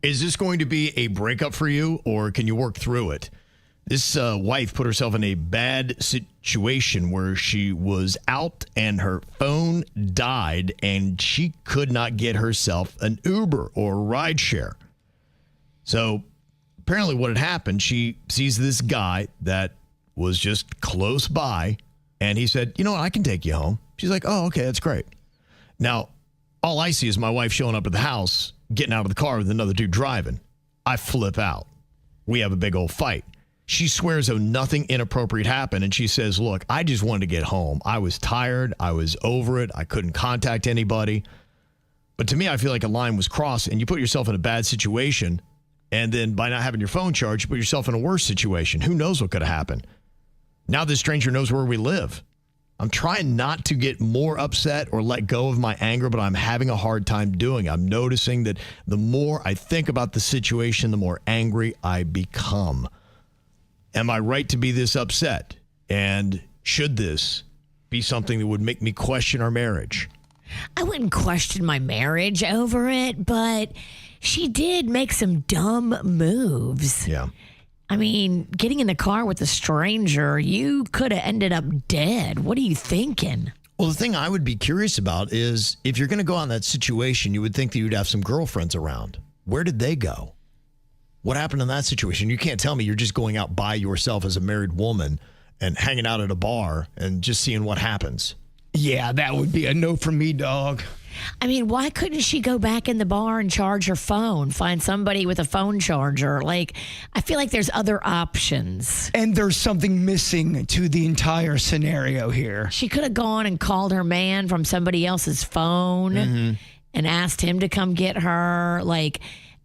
Is this going to be a breakup for you, or can you work through it? This wife put herself in a bad situation where she was out and her phone died and she could not get herself an Uber or rideshare. So apparently what had happened, she sees this guy that was just close by and he said, you know what, I can take you home. She's like, oh, okay, that's great. Now, all I see is my wife showing up at the house, getting out of the car with another dude driving. I flip out. We have a big old fight. She swears though nothing inappropriate happened, and she says, look, I just wanted to get home. I was tired. I was over it. I couldn't contact anybody. But to me, I feel like a line was crossed, and you put yourself in a bad situation, and then by not having your phone charged, you put yourself in a worse situation. Who knows what could have happened? Now this stranger knows where we live. I'm trying not to get more upset or let go of my anger, but I'm having a hard time doing it. I'm noticing that the more I think about the situation, the more angry I become. Am I right to be this upset? And should this be something that would make me question our marriage? I wouldn't question my marriage over it, but she did make some dumb moves. Yeah. I mean, getting in the car with a stranger, you could have ended up dead. What are you thinking? Well, the thing I would be curious about is if you're going to go on that situation, you would think that you'd have some girlfriends around. Where did they go? What happened in that situation? You can't tell me you're just going out by yourself as a married woman and hanging out at a bar and just seeing what happens. Yeah, that would be a no from me, dog. I mean, why couldn't she go back in the bar and charge her phone? Find somebody with a phone charger. Like, I feel like there's other options. And there's something missing to the entire scenario here. She could have gone and called her man from somebody else's phone and asked him to come get her. Like,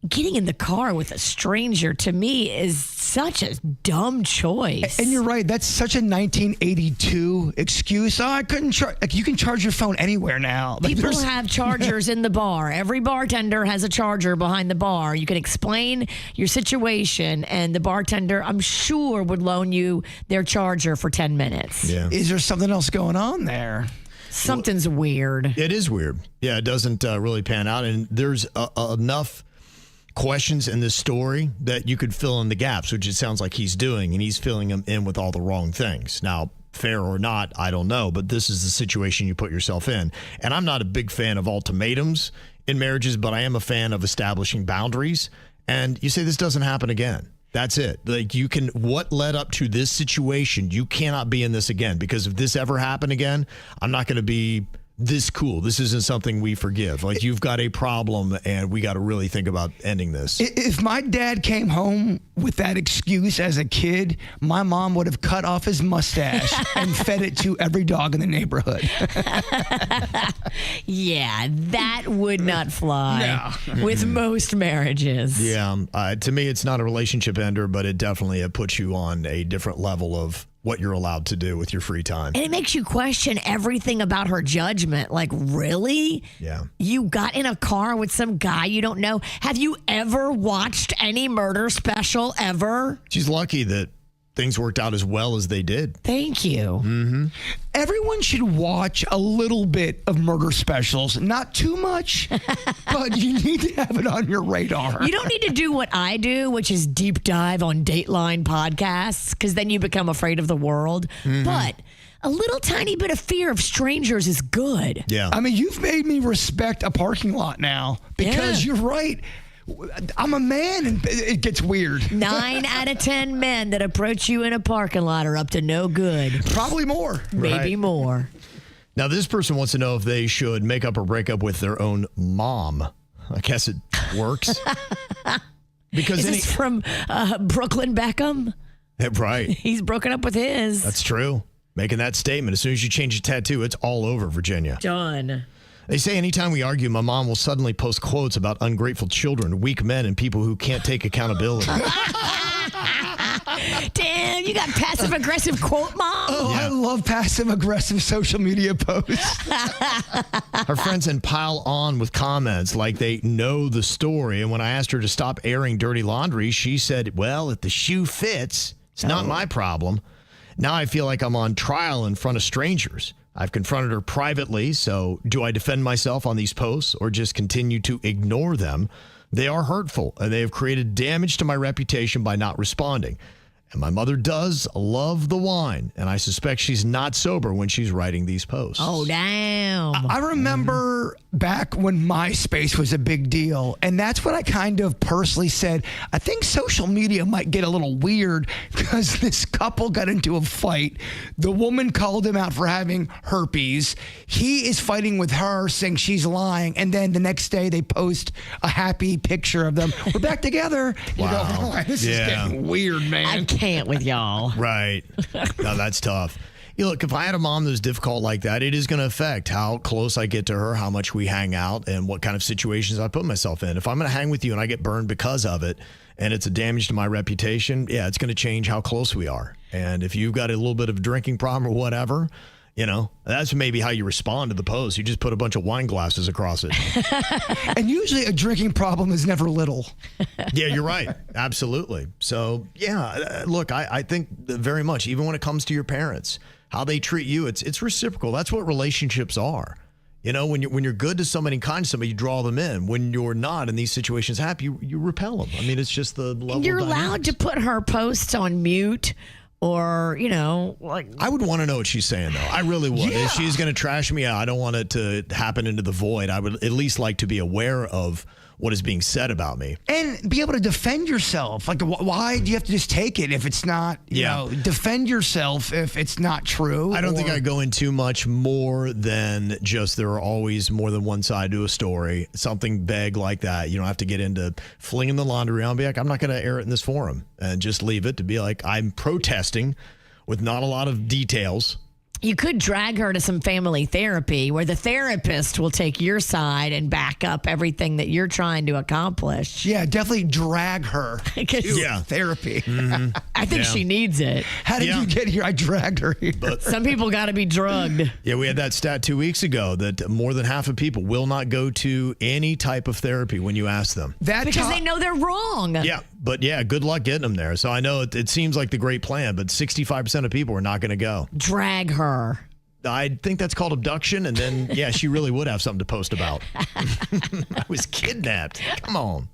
getting in the car with a stranger to me is such a dumb choice. And you're right. That's such a 1982 excuse. Oh, I couldn't charge. Like, you can charge your phone anywhere now. Like, People have chargers in the bar. Every bartender has a charger behind the bar. You can explain your situation, and the bartender, I'm sure, would loan you their charger for 10 minutes. Yeah. Is there something else going on there? Something's weird. It is weird. Yeah, it doesn't really pan out. And there's enough questions in this story that you could fill in the gaps, which it sounds like he's doing, and he's filling them in with all the wrong things. Now, fair or not, I don't know, but this is the situation you put yourself in. And I'm not a big fan of ultimatums in marriages, but I am a fan of establishing boundaries. And you say this doesn't happen again. That's it. Like, you can, what led up to this situation, you cannot be in this again, because if this ever happened again, I'm not going to be this cool. This isn't something we forgive. Like, you've got a problem and we got to really think about ending this. If my dad came home with that excuse as a kid, my mom would have cut off his mustache and fed it to every dog in the neighborhood. Yeah, that would not fly with most marriages. Yeah. To me, it's not a relationship ender, but it definitely puts you on a different level of what you're allowed to do with your free time. And it makes you question everything about her judgment. Like, really? Yeah. You got in a car with some guy you don't know? Have you ever watched any murder special ever? She's lucky that things worked out as well as they did. Thank you. Mm-hmm. Everyone should watch a little bit of murder specials. Not too much, but you need to have it on your radar. You don't need to do what I do, which is deep dive on Dateline podcasts, because then you become afraid of the world. But a little tiny bit of fear of strangers is good. Yeah. I mean, you've made me respect a parking lot now, because you're right. I'm a man and it gets weird. 9 out of 10 men that approach you in a parking lot are up to no good. Probably more. Maybe more. Now, this person wants to know if they should make up or break up with their own mom. I guess it works. Because Is this from Brooklyn Beckham? Right. He's broken up with his. That's true. Making that statement. As soon as you change your tattoo, it's all over, Virginia. Done. They say anytime we argue, my mom will suddenly post quotes about ungrateful children, weak men, and people who can't take accountability. Damn, you got passive-aggressive quote, Mom? Oh, yeah. I love passive-aggressive social media posts. Her friends then pile on with comments like they know the story. And when I asked her to stop airing dirty laundry, she said, well, if the shoe fits, it's not my problem. Now I feel like I'm on trial in front of strangers. I've confronted her privately, so do I defend myself on these posts or just continue to ignore them? They are hurtful, and they have created damage to my reputation by not responding. And my mother does love the wine, and I suspect she's not sober when she's writing these posts. Oh, damn. I remember back when MySpace was a big deal, and that's when I kind of personally said, I think social media might get a little weird because this couple got into a fight. The woman called him out for having herpes. He is fighting with her, saying she's lying, and then the next day they post a happy picture of them. We're back together. You go, oh, this is getting weird, man. I can't with y'all. Right. No, that's tough. You look, if I had a mom that was difficult like that, it is going to affect how close I get to her, how much we hang out, and what kind of situations I put myself in. If I'm going to hang with you and I get burned because of it, and it's a damage to my reputation, yeah, it's going to change how close we are. And if you've got a little bit of a drinking problem or whatever, you know, that's maybe how you respond to the post. You just put a bunch of wine glasses across it. And usually a drinking problem is never little. Yeah, you're right. Absolutely. So, yeah, look, I think very much, even when it comes to your parents, how they treat you, it's reciprocal. That's what relationships are. You know, when you're good to somebody and kind to somebody, you draw them in. When you're not, and these situations happen, you repel them. I mean, it's just the level. You're of allowed dynamics. to put her posts on mute. Or, you know, like. I would want to know what she's saying, though. I really would. Yeah. If she's going to trash me out, I don't want it to happen into the void. I would at least like to be aware of what is being said about me. And be able to defend yourself. Like, why do you have to just take it if it's not, you know, defend yourself if it's not true? I don't think I go in too much more than just there are always more than one side to a story. Something vague like that. You don't have to get into flinging the laundry around. Be like, I'm not going to air it in this forum, and just leave it to be like, I'm protesting with not a lot of details. You could drag her to some family therapy where the therapist will take your side and back up everything that you're trying to accomplish. Yeah, definitely drag her to therapy. Mm-hmm. I think she needs it. How did you get here? I dragged her here. Some people got to be drugged. Yeah, we had that stat 2 weeks ago that more than half of people will not go to any type of therapy when you ask them. Because they know they're wrong. Yeah, but yeah, good luck getting them there. So I know it seems like the great plan, but 65% of people are not going to go. Drag her. I think that's called abduction, and then, yeah, she really would have something to post about. I was kidnapped. Come on.